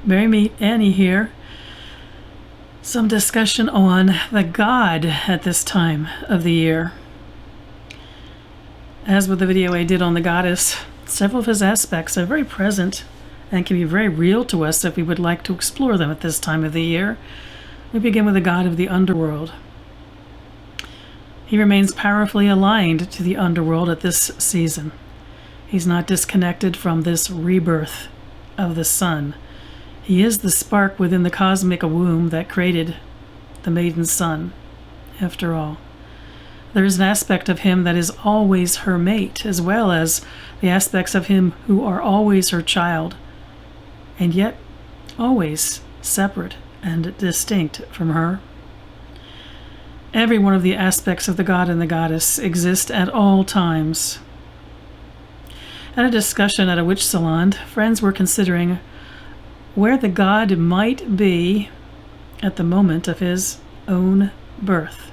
Mary meet Annie here. Some discussion on the god at this time of the year. As with the video I did on the goddess, several of his aspects are very present and can be very real to us if we would like to explore them at this time of the year. We begin with the god of the underworld. He remains powerfully aligned to the underworld at this season. He's not disconnected from this rebirth of the sun. He is the spark within the cosmic womb that created the maiden sun, after all. There is an aspect of him that is always her mate, as well as the aspects of him who are always her child, and yet always separate and distinct from her. Every one of the aspects of the god and the goddess exist at all times. At a discussion at a witch salon, friends were considering where the god might be at the moment of his own birth.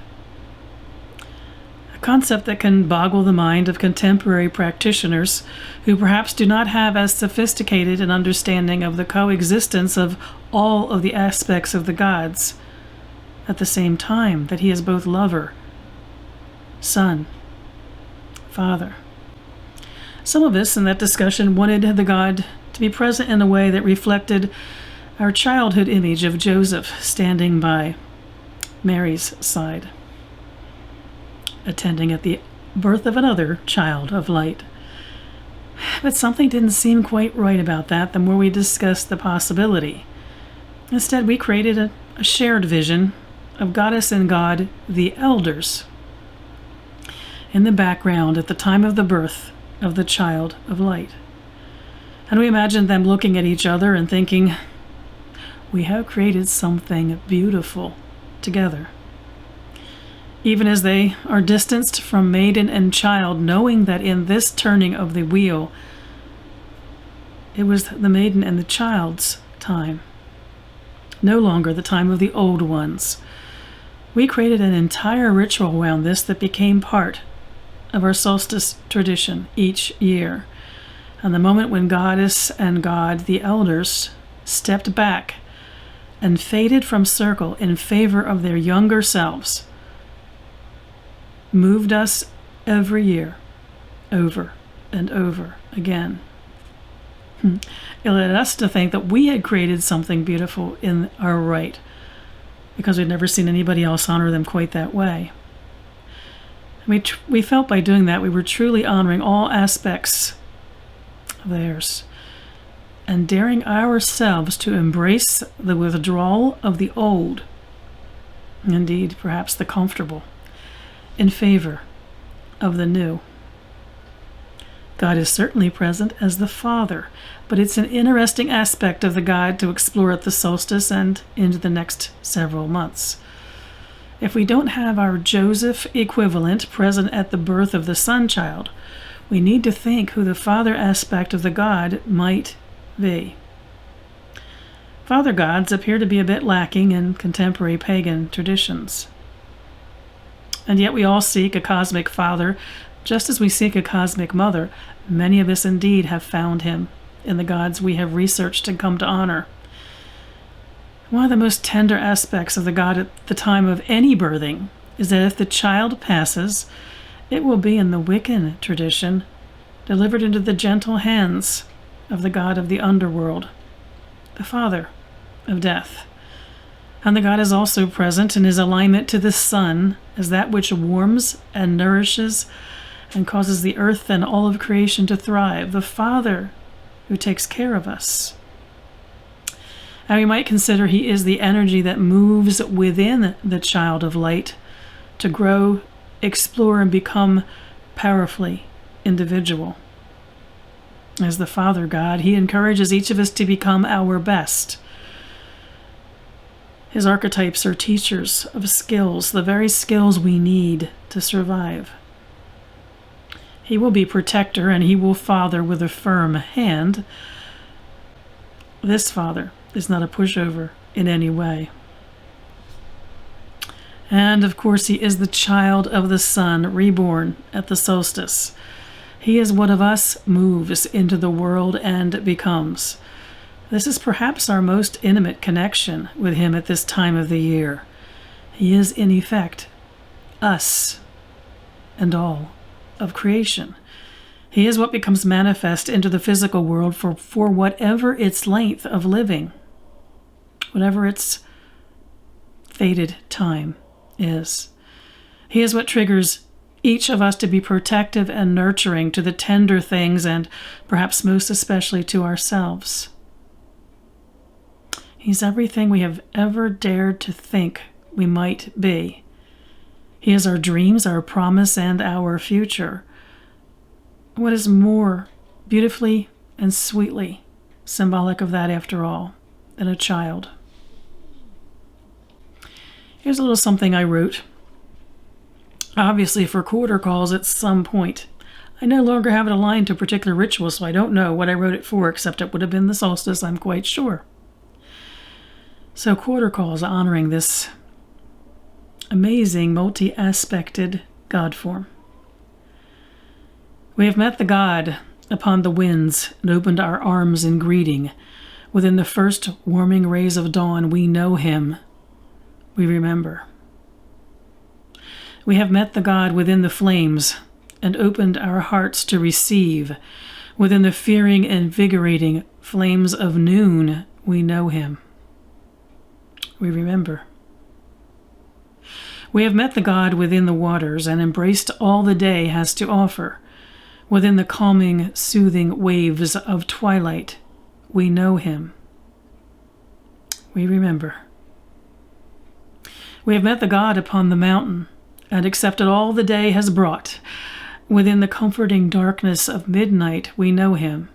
A concept that can boggle the mind of contemporary practitioners who perhaps do not have as sophisticated an understanding of the coexistence of all of the aspects of the gods at the same time, that he is both lover, son, father. Some of us in that discussion wanted the god to be present in a way that reflected our childhood image of Joseph standing by Mary's side, attending at the birth of another child of light. But something didn't seem quite right about that the more we discussed the possibility. Instead, we created a shared vision of goddess and god, the elders, in the background at the time of the birth of the child of light. And we imagined them looking at each other and thinking, we have created something beautiful together. Even as they are distanced from maiden and child, knowing that in this turning of the wheel, it was the maiden and the child's time, no longer the time of the old ones. We created an entire ritual around this that became part of our solstice tradition each year. And the moment when goddess and god, the elders, stepped back and faded from circle in favor of their younger selves, moved us every year, over and over again. It led us to think that we had created something beautiful in our right, because we'd never seen anybody else honor them quite that way. We felt by doing that we were truly honoring all aspects of theirs and daring ourselves to embrace the withdrawal of the old, indeed perhaps the comfortable, in favor of the new. God is certainly present as the Father, but it's an interesting aspect of the god to explore at the solstice and into the next several months. If we don't have our Joseph equivalent present at the birth of the sun child, we need to think who the father aspect of the god might be. Father gods appear to be a bit lacking in contemporary pagan traditions. And yet we all seek a cosmic father, just as we seek a cosmic mother. Many of us indeed have found him in the gods we have researched and come to honor. One of the most tender aspects of the god at the time of any birthing is that if the child passes, it will be in the Wiccan tradition delivered into the gentle hands of the god of the underworld, the father of death. And the god is also present in his alignment to the sun as that which warms and nourishes and causes the earth and all of creation to thrive, the father who takes care of us. And we might consider he is the energy that moves within the child of light to grow, explore, and become powerfully individual. As the Father God, he encourages each of us to become our best. His archetypes are teachers of skills, the very skills we need to survive. He will be protector and he will father with a firm hand. This father is not a pushover in any way. And of course, he is the child of the sun, reborn at the solstice. He is what of us moves into the world and becomes. This is perhaps our most intimate connection with him at this time of the year. He is, in effect, us and all of creation. He is what becomes manifest into the physical world for whatever its length of living, whatever its fated time is. He is what triggers each of us to be protective and nurturing to the tender things and perhaps most especially to ourselves. He's everything we have ever dared to think we might be. He is our dreams, our promise, and our future. What is more beautifully and sweetly symbolic of that, after all, than a child? Here's a little something I wrote, obviously for quarter calls at some point. I no longer have it aligned to a particular ritual, so I don't know what I wrote it for, except it would have been the solstice, I'm quite sure. So quarter calls honoring this amazing multi-aspected God form. We have met the God upon the winds and opened our arms in greeting. Within the first warming rays of dawn, we know him. We remember. We have met the God within the flames and opened our hearts to receive. Within the fearing, invigorating flames of noon, we know him. We remember. We have met the God within the waters and embraced all the day has to offer. Within the calming, soothing waves of twilight, we know him. We remember. We have met the God upon the mountain and accepted all the day has brought. Within the comforting darkness of midnight, we know him.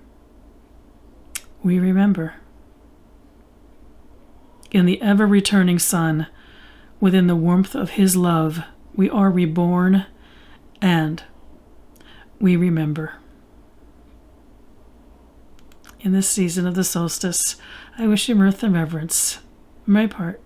We remember. In the ever-returning sun, within the warmth of his love, we are reborn and we remember. In this season of the solstice, I wish you mirth and reverence. My part.